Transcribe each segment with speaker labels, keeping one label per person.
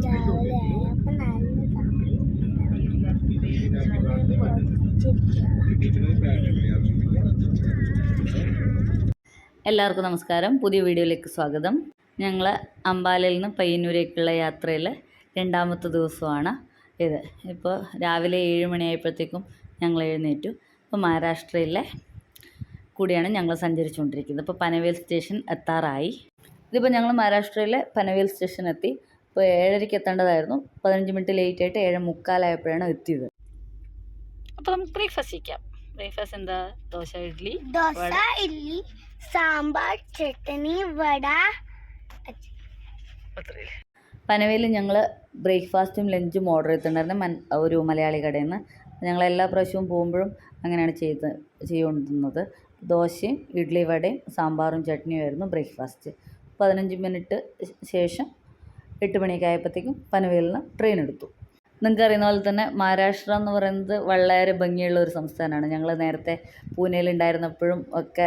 Speaker 1: രാവിലെ ആയപ്പോൾ നല്ല
Speaker 2: എല്ലാവർക്കും നമസ്കാരം. പുതിയ വീഡിയോയിലേക്ക് സ്വാഗതം. ഞങ്ങൾ അമ്പാലയിൽ നിന്ന് പയ്യന്നൂരേക്കുള്ള യാത്രയിൽ രണ്ടാമത്തെ ദിവസമാണ് ഇത്. ഇപ്പോൾ രാവിലെ 7 മണിയായപ്പോഴത്തേക്കും ഞങ്ങൾ എഴുന്നേറ്റു. ഇപ്പോൾ മഹാരാഷ്ട്രയിലെ കൂടിയാണ് ഞങ്ങൾ സഞ്ചരിച്ചുകൊണ്ടിരിക്കുന്നത്. ഇപ്പോൾ പനവേൽ സ്റ്റേഷൻ എത്താറായി. ഇതിപ്പോൾ ഞങ്ങൾ മഹാരാഷ്ട്രയിലെ പനവേൽ സ്റ്റേഷൻ എത്തി. ഇപ്പോൾ 7:30 എത്തേണ്ടതായിരുന്നു. 15 മിനിറ്റ് ലേറ്റ് ആയിട്ട് 7:45 എത്തിയത്. അപ്പോൾ നമുക്ക് ബ്രേക്ക്ഫാസ്റ്റ് കഴിക്കാം. ബ്രേക്ക്ഫാസ്റ്റ് എന്താ? ദോശ, ഇഡ്ഡലി,
Speaker 1: സാമ്പാർ, ചട്നി, വട.
Speaker 2: പനവേലിൽ ഞങ്ങൾ ബ്രേക്ക്ഫാസ്റ്റും ലഞ്ചും ഓർഡർ ചെയ്തിട്ടുണ്ടായിരുന്നു ഒരു മലയാളി കടയിൽ നിന്ന്. ഞങ്ങൾ എല്ലാ പ്രാവശ്യവും പോകുമ്പോഴും അങ്ങനെയാണ് ചെയ്തുകൊണ്ടിരുന്നത്. ദോശയും ഇഡ്ഡലി വടയും സാമ്പാറും ചട്നിയുമായിരുന്നു ബ്രേക്ക്ഫാസ്റ്റ്. 15 മിനിറ്റ് ശേഷം 8 മണിയൊക്കെ ആയപ്പോഴത്തേക്കും പനവേലിൽ നിന്ന് ട്രെയിൻ എടുത്തു. നിങ്ങൾക്ക് അറിയുന്ന പോലെ തന്നെ മഹാരാഷ്ട്ര എന്ന് പറയുന്നത് വളരെ ഭംഗിയുള്ള ഒരു സംസ്ഥാനമാണ്. ഞങ്ങൾ നേരത്തെ പൂനെയിലുണ്ടായിരുന്നപ്പോഴും ഒക്കെ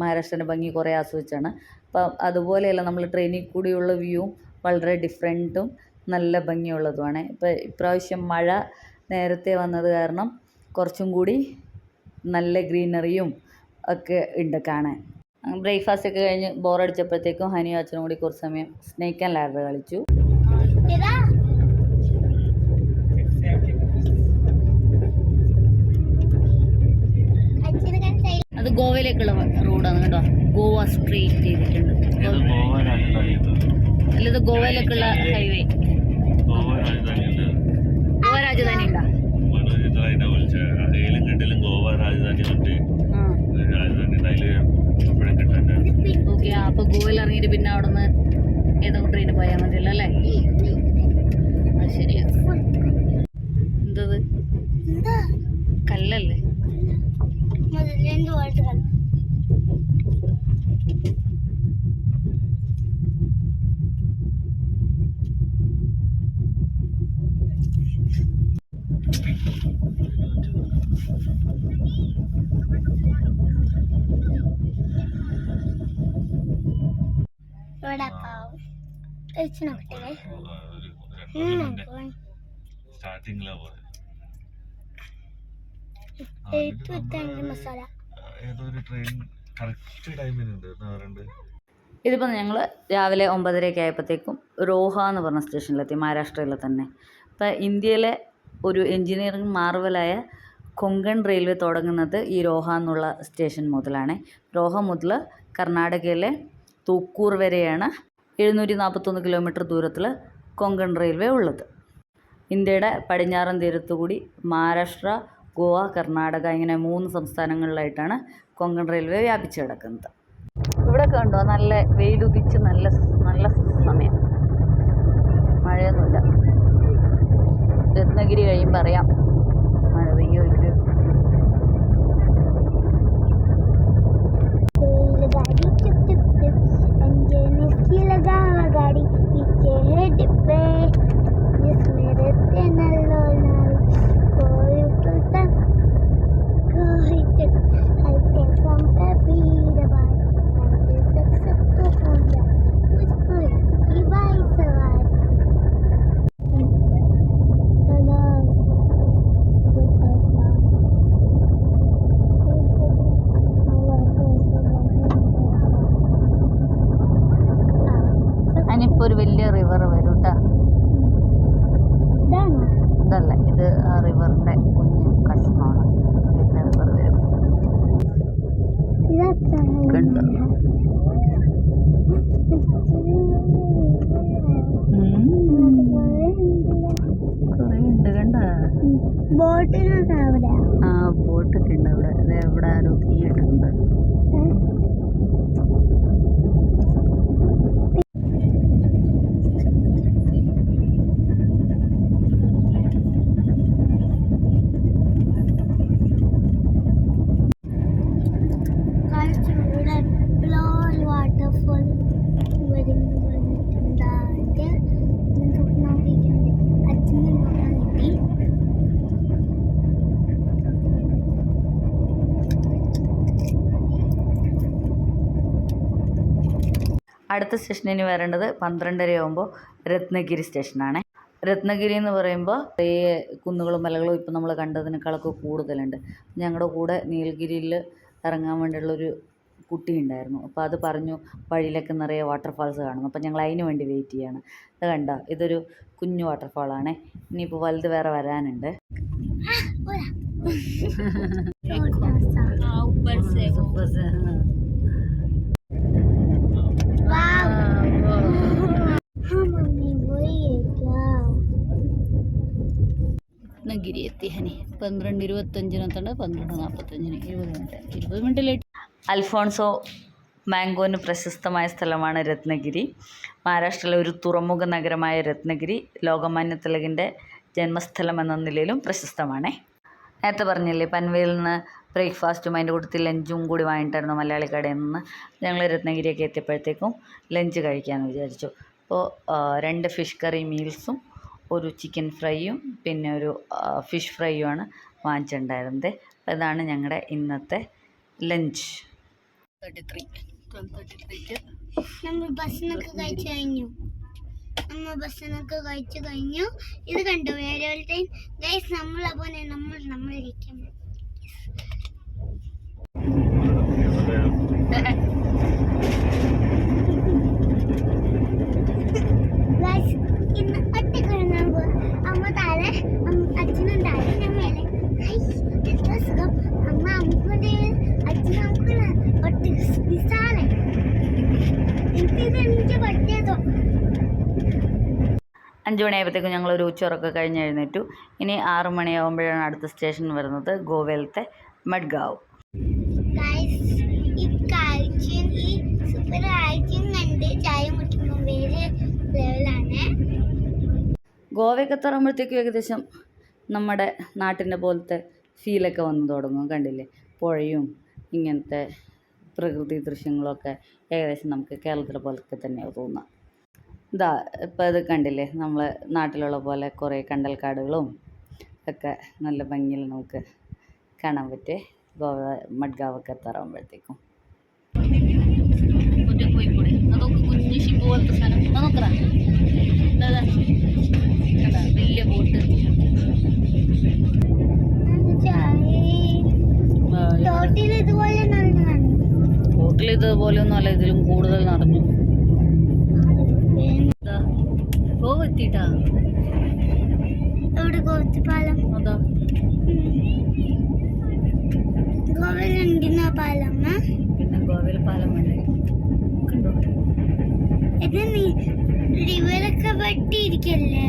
Speaker 2: മഹാരാഷ്ട്രൻ്റെ ഭംഗി കുറേ ആസ്വദിച്ചാണ്. അപ്പം അതുപോലെയല്ല, നമ്മൾ ട്രെയിനിൽ കൂടിയുള്ള വ്യൂവും വളരെ ഡിഫറെൻറ്റും നല്ല ഭംഗിയുള്ളതുമാണ്. ഇപ്പോൾ ഇപ്രാവശ്യം മഴ നേരത്തെ വന്നത് കാരണം കുറച്ചും കൂടി നല്ല ഗ്രീനറിയും ഒക്കെ ഉണ്ട് കാണാൻ. ബ്രേക്ക്ഫാസ്റ്റ് ഒക്കെ കഴിഞ്ഞ് ബോറടിച്ചപ്പോഴത്തേക്കും ഹനിയും അച്ഛനും കൂടി കുറച്ച് സമയം സ്നേക്ക് ആൻഡ് ലാഡർ കളിച്ചു. അത് ഗോവയിലേക്കുള്ള റോഡാണ് കേട്ടോ. ഗോവ സ്ട്രീറ്റ് ചെയ്തിട്ടുണ്ട്. അല്ല, ഇത് ഗോവയിലേക്കുള്ള ഹൈവേ. ഗോവ രാജധാനി ഉണ്ടോ? ഓക്കെ. അപ്പൊ ഗോവയിൽ ഇറങ്ങിയിട്ട് പിന്നെ അവിടെ നിന്ന് ഏതൊക്കെ ട്രെയിന് പോയാൽ മതിയല്ലോ അല്ലേ? അത് ശരിയാ. എന്തത് കല്ലല്ലേ? ഇതിപ്പോൾ ഞങ്ങൾ രാവിലെ 9:30 ആയപ്പോഴത്തേക്കും റോഹ എന്ന് പറഞ്ഞ സ്റ്റേഷനിലെത്തി, മഹാരാഷ്ട്രയിലെ തന്നെ. ഇപ്പം ഇന്ത്യയിലെ ഒരു എൻജിനീയറിംഗ് മാർവലായ കൊങ്കൺ റെയിൽവേ തുടങ്ങുന്നത് ഈ രോഹ എന്നുള്ള സ്റ്റേഷൻ മുതലാണ്. രോഹ മുതൽ കർണാടകയിലെ തൂക്കൂർ വരെയാണ് 741 കിലോമീറ്റർ ദൂരത്തിൽ കൊങ്കൺ റെയിൽവേ ഉള്ളത്. ഇന്ത്യയുടെ പടിഞ്ഞാറൻ തീരത്തുകൂടി മഹാരാഷ്ട്ര, ഗോവ, കർണാടക ഇങ്ങനെ 3 സംസ്ഥാനങ്ങളിലായിട്ടാണ് കൊങ്കൺ റെയിൽവേ വ്യാപിച്ചു കിടക്കുന്നത്. ഇവിടെ കണ്ടോ, നല്ല വെയിലുദിച്ച് നല്ല സമയം, മഴയൊന്നുമില്ല. രത്നഗിരി കഴിയുമ്പോൾ അറിയാം മഴ പെയ്യോ ഇല്ലയോ. ഒരു വലിയ റിവർ വരും കേട്ടോ. ഇതല്ല, ഇത് ആ റിവറിൻ്റെ കുഞ്ഞ് കഷ്ണമാണ്. വലിയ റിവർ വരും. കണ്ടോ? കുറേ ഉണ്ട് കണ്ട. ആ, ബോട്ടൊക്കെ ഉണ്ട് അവിടെ. എവിടെ ആരോ തീയിട്ടുണ്ട്. അടുത്ത സ്റ്റേഷനിന് വരേണ്ടത് 12:30 ആകുമ്പോൾ രത്നഗിരി സ്റ്റേഷനാണ്. രത്നഗിരി എന്ന് പറയുമ്പോൾ കുറേ കുന്നുകളും മലകളും ഇപ്പം നമ്മൾ കണ്ടതിനേക്കാളൊക്കെ കൂടുതലുണ്ട്. ഞങ്ങളുടെ കൂടെ നീലഗിരിയിൽ ഇറങ്ങാൻ വേണ്ടിയുള്ളൊരു കുട്ടി ഉണ്ടായിരുന്നു. അപ്പോൾ അത് പറഞ്ഞു വഴിയിലൊക്കെ നിറയെ വാട്ടർഫാൾസ് കാണുന്നു. അപ്പോൾ ഞങ്ങൾ അതിന് വേണ്ടി വെയിറ്റ് ചെയ്യാണ്. അത് കണ്ടോ, ഇതൊരു കുഞ്ഞു വാട്ടർഫാളാണ്. ഇനിയിപ്പോൾ വലുത് വേറെ വരാനുണ്ട്. രത്നഗിരി എത്തി ഹനി 12:25 12:45 20 മിനിറ്റ് ലേറ്റ്. അൽഫോൺസോ മാംഗോന് പ്രശസ്തമായ സ്ഥലമാണ് രത്നഗിരി. മഹാരാഷ്ട്രയിലെ ഒരു തുറമുഖ നഗരമായ രത്നഗിരി ലോകമാന്യ തിലകിൻ്റെ ജന്മസ്ഥലം എന്ന നിലയിലും പ്രശസ്തമാണ്. നേരത്തെ പറഞ്ഞില്ലേ, പൻവേലിൽ നിന്ന് ബ്രേക്ക്ഫാസ്റ്റും അതിൻ്റെ കൂട്ടത്തിൽ ലഞ്ചും കൂടി വാങ്ങിയിട്ടായിരുന്നു മലയാളി കടയിൽ നിന്ന്. ഞങ്ങൾ രത്നഗിരിയൊക്കെ എത്തിയപ്പോഴത്തേക്കും ലഞ്ച് കഴിക്കാമെന്ന് വിചാരിച്ചു. അപ്പോൾ 2 ഫിഷ് കറി മീൽസും ഒരു ചിക്കൻ ഫ്രൈയും പിന്നെ ഒരു ഫിഷ് ഫ്രൈയുമാണ് വാങ്ങിച്ചിട്ടുണ്ടായിരുന്നത്. അപ്പോൾ ഇതാണ് ഞങ്ങളുടെ ഇന്നത്തെ ലഞ്ച്. 12:33
Speaker 1: നമ്മൾ ഭക്ഷണമൊക്കെ കഴിച്ചു കഴിഞ്ഞു. ഇത് കണ്ടു വേറെ ഗൈസ്, നമ്മൾ ഇരിക്കാം. ഇന്ന് ഒറ്റക്കൊഴുങ്ങാൻ പോകും. അമ്മ താഴെ, അച്ഛനും താഴെ, ഞാൻ മേലെ. എത്ര സുഖം. അമ്മ അമ്മക്കൊണ്ട് അച്ഛൻ നമുക്ക് ഒറ്റ വിശാല. എനിക്ക് പറ്റിയതോ.
Speaker 2: 5 മണിയായപ്പോഴത്തേക്കും ഞങ്ങളൊരു ഉച്ചയുറക്കെ കഴിഞ്ഞ് എഴുന്നേറ്റു. ഇനി 6 മണിയാകുമ്പോഴാണ് അടുത്ത സ്റ്റേഷൻ വരുന്നത്, ഗോവയിലത്തെ മഡ്ഗാവ്.
Speaker 1: ഈ കാഴ്ചയും ഈ സൂപ്പർ കാഴ്ചയും കണ്ട് ചായ മുട്ടിക്കുമ്പോൾ വേറെ ലെവലാണ്.
Speaker 2: ഗോവയൊക്കെ തുറക്കുമ്പോഴത്തേക്കും ഏകദേശം നമ്മുടെ നാട്ടിൻ്റെ പോലത്തെ ഫീലൊക്കെ വന്നു തുടങ്ങും. കണ്ടില്ലേ, പുഴയും ഇങ്ങനത്തെ പ്രകൃതി ദൃശ്യങ്ങളൊക്കെ ഏകദേശം നമുക്ക് കേരളത്തിലെ പോലൊക്കെ തന്നെയാണ് തോന്നുക. ഇതാ ഇപ്പോൾ ഇത് കണ്ടില്ലേ, നമ്മൾ നാട്ടിലുള്ള പോലെ കുറേ കണ്ടൽക്കാടുകളും ഒക്കെ നല്ല ഭംഗിയിൽ നമുക്ക് കാണാൻ പറ്റേ ഗോവ മഡ്ഗാവൊക്കെ എത്താറാകുമ്പോഴത്തേക്കും. വലിയ ബോട്ട്, ബോട്ടിൽ ഇതുപോലെയൊന്നും അല്ല, ഇതിലും കൂടുതൽ നടന്നു. ഗോവ എത്തിയിട്ടാ.
Speaker 1: എവിടെ ഗോവത്തിപ്പാലം?
Speaker 2: അതാ
Speaker 1: ഗോവയിലുണ്ടിന്ന പാലം.
Speaker 2: പിന്നെ ഗോവയിൽ പാലം വേണ്ടേ, കണ്ടോ?
Speaker 1: ഇത് റിവറൊക്കെ വെട്ടിയിരിക്കല്ലേ?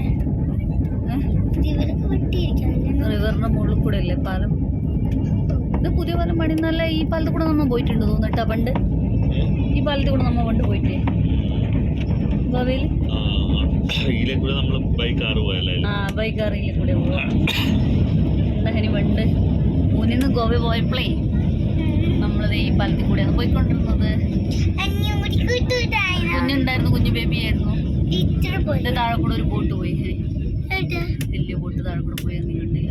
Speaker 1: റിവറൊക്കെ വെട്ടിയിരിക്കല്ലേ?
Speaker 2: റിവറിന്റെ മുകളിൽ കൂടെ അല്ലേ പാലം? ഇത് പുതിയ പാലം പണിന്നല്ല. ഈ പാലത്തിൽ കൂടെ നമ്മൾ പോയിട്ടുണ്ട് തോന്നിട്ടാ പണ്ട്. ഈ പാലത്തിൽ കൂടെ നമ്മൾ പണ്ട് പോയിട്ടേ ഗോവയിൽ. ബൈക്കാറിലെ കൂടെ പോവാം. എന്താ പണ്ട് മുന്നിന്ന് ഗോവ പോയപ്പോഴേ നമ്മളത് ഈ പാലത്തിൽ കൂടെയാണ് പോയിക്കൊണ്ടിരുന്നത്. കുഞ്ഞുണ്ടായിരുന്നു, കുഞ്ഞു ബേബി ആയിരുന്നു. ഇതിന്റെ താഴെ കൂടെ ഒരു ബോട്ട് പോയി, വലിയ ബോട്ട് താഴെ കൂടെ പോയി. നീ കണ്ടില്ല?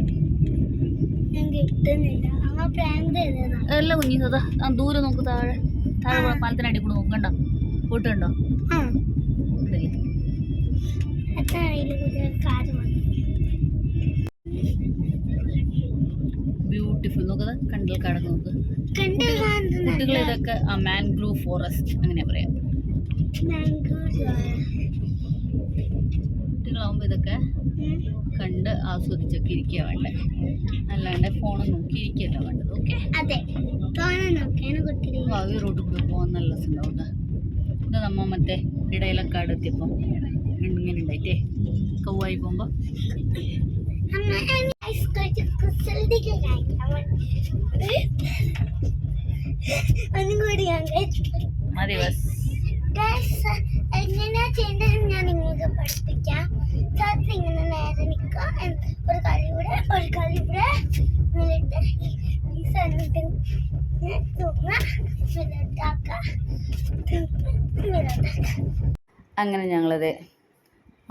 Speaker 2: അല്ല കുഞ്ഞി, അതാ ദൂരെ നോക്ക്, താഴെ താഴെ പാലത്തിനടി കൂടെ നോക്കണ്ട, ബോട്ട് കണ്ടോ? ബ്യൂട്ടിഫുൾ. നോക്കുക, കണ്ടൽക്കാടൊക്കെ നോക്ക്. കുട്ടികൾ ഇതൊക്കെ മാൻഗ്രൂവ് ഫോറസ്റ്റ് അങ്ങനെയാ പറയാം. കുട്ടികളാവുമ്പോൾ ഇതൊക്കെ കണ്ട് ആസ്വദിച്ചൊക്കെ ഇരിക്കുക വേണ്ടേ, അല്ലാണ്ട് ഫോണ് നോക്കി ഇരിക്കല്ലോ വേണ്ടത്. ഓക്കെ, ഈ റോഡിൽ കൂടെ പോകാൻ നല്ല രസമുണ്ടാവും. ഇത് നമ്മ മറ്റേ ഇടയിലക്കാട് എത്തിയപ്പോൾ ഇങ്ങനെ ഉണ്ടായിട്ടേ കൗവായി പോകുമ്പോൾ മതി ബസ്.
Speaker 1: എങ്ങനെയാ ചെയ്യേണ്ടത് ഞാൻ നിങ്ങൾക്ക് പഠിപ്പിക്കാം. ഇങ്ങനെ നേരെ നിൽക്കുക, ഒരു കളി ഇവിടെ ഒരു കളി ഇവിടെ, എന്നിട്ട് ഈ സ്ഥലത്ത്
Speaker 2: അങ്ങനെ ഞങ്ങളത്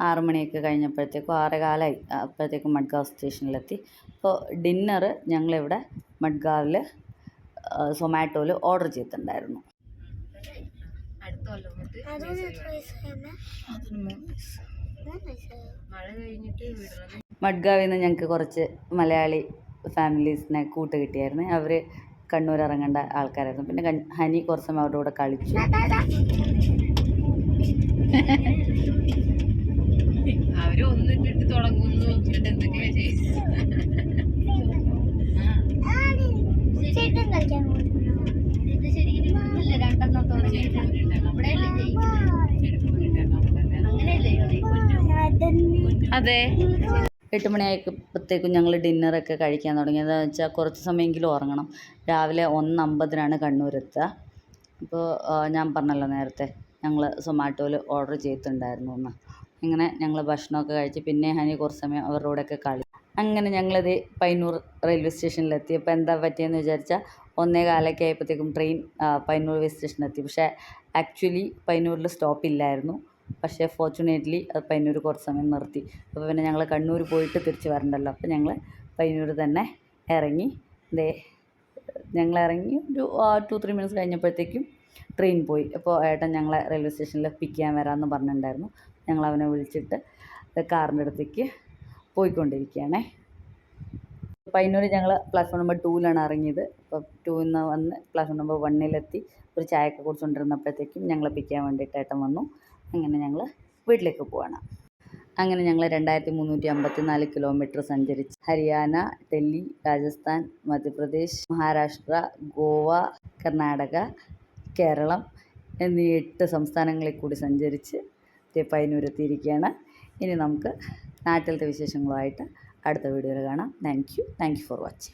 Speaker 2: 6 മണിയൊക്കെ കഴിഞ്ഞപ്പോഴത്തേക്കും 6:15 അപ്പോഴത്തേക്കും മഡ്ഗാവ് സ്റ്റേഷനിലെത്തി. അപ്പോൾ ഡിന്നറ് ഞങ്ങളിവിടെ മഡ്ഗാവിൽ സൊമാറ്റോയിൽ ഓർഡർ ചെയ്തിട്ടുണ്ടായിരുന്നു.
Speaker 3: മഴ കഴിഞ്ഞിട്ട് വിടണം.
Speaker 2: മഡ്ഗാവിൽ നിന്ന് ഞങ്ങൾക്ക് കുറച്ച് മലയാളി ഫാമിലീസിനെ കൂട്ട് കിട്ടിയായിരുന്നു. അവർ കണ്ണൂർ ഇറങ്ങേണ്ട ആൾക്കാരായിരുന്നു. പിന്നെ ഹനി കുറച്ച് സമയം അവരുടെ കൂടെ കളിച്ചു.
Speaker 3: അവര് ഒന്നിട്ടിട്ട് തുടങ്ങുന്നു, എന്നിട്ട് എന്തൊക്കെയാ ചെയ്യുന്നത്.
Speaker 1: ചേട്ടൻ കളിക്കാൻ പോകും. ഇത് ശരിക്കും രണ്ടെണ്ണത്തോളം
Speaker 2: അതെ, 8 മണിയായപ്പോഴത്തേക്കും ഞങ്ങൾ ഡിന്നറൊക്കെ കഴിക്കാൻ തുടങ്ങി. എന്താണെന്ന് വെച്ചാൽ കുറച്ച് സമയമെങ്കിലും ഉറങ്ങണം. രാവിലെ 1:50 കണ്ണൂരെത്തുക. അപ്പോൾ ഞാൻ പറഞ്ഞല്ലോ നേരത്തെ ഞങ്ങൾ സൊമാറ്റോയിൽ ഓർഡർ ചെയ്തിട്ടുണ്ടായിരുന്നു ഒന്ന്. അങ്ങനെ ഞങ്ങൾ ഭക്ഷണമൊക്കെ കഴിച്ച് പിന്നെ ഹനി കുറച്ച് സമയം അവരുടെ കൂടെയൊക്കെ കളി. അങ്ങനെ ഞങ്ങളിത് പയ്യന്നൂർ റെയിൽവേ സ്റ്റേഷനിലെത്തി. അപ്പോൾ എന്താ പറ്റിയെന്ന് വിചാരിച്ചാൽ 1:15 ആയപ്പോഴത്തേക്കും ട്രെയിൻ പയ്യന്നൂർ റെയിൽവേ സ്റ്റേഷനിലെത്തി. പക്ഷേ ആക്ച്വലി പയ്യന്നൂരിൽ സ്റ്റോപ്പില്ലായിരുന്നു. പക്ഷേ ഫോർച്യുനേറ്റ്ലി അത് പയ്യന്നൂർ കുറച്ച് സമയം നിർത്തി. അപ്പോൾ പിന്നെ ഞങ്ങൾ കണ്ണൂർ പോയിട്ട് തിരിച്ച് വരണ്ടല്ലോ. അപ്പോൾ ഞങ്ങൾ പയ്യന്നൂർ തന്നെ ഇറങ്ങി. ഞങ്ങളിറങ്ങി ഒരു 2-3 മിനിറ്റ്സ് കഴിഞ്ഞപ്പോഴത്തേക്കും ട്രെയിൻ പോയി. അപ്പോൾ ഏട്ടൻ ഞങ്ങളെ റെയിൽവേ സ്റ്റേഷനിൽ പിക്ക് ചെയ്യാൻ വരാമെന്ന് പറഞ്ഞിട്ടുണ്ടായിരുന്നു. ഞങ്ങൾ അവനെ വിളിച്ചിട്ട് കാറിൻ്റെ അടുത്തേക്ക് പോയിക്കൊണ്ടിരിക്കുകയാണേ. പയ്യന്നൂർ ഞങ്ങൾ പ്ലാറ്റ്ഫോം നമ്പർ 2-ലാണ് ഇറങ്ങിയത്. അപ്പോൾ 2-ൽ നിന്ന് വന്ന് പ്ലാറ്റ്ഫോം നമ്പർ 1-ലെത്തി. ഒരു ചായയൊക്കെ കുടിച്ചുകൊണ്ടിരുന്നപ്പോഴത്തേക്കും ഞങ്ങൾ പിക്ക് ചെയ്യാൻ വേണ്ടിയിട്ട് ഏട്ടൻ വന്നു. അങ്ങനെ ഞങ്ങൾ വീട്ടിലേക്ക് പോവാണ്. അങ്ങനെ ഞങ്ങൾ 2354 കിലോമീറ്റർ സഞ്ചരിച്ച് ഹരിയാന, ഡൽഹി, രാജസ്ഥാൻ, മധ്യപ്രദേശ്, മഹാരാഷ്ട്ര, ഗോവ, കർണാടക, കേരളം എന്നീ 8 സംസ്ഥാനങ്ങളിൽ കൂടി സഞ്ചരിച്ച് പയ്യന്നൂരെത്തിയിരിക്കുകയാണ്. ഇനി നമുക്ക് നാട്ടിലത്തെ വിശേഷങ്ങളുമായിട്ട് അടുത്ത വീഡിയോയിൽ കാണാം. Thank you for watching.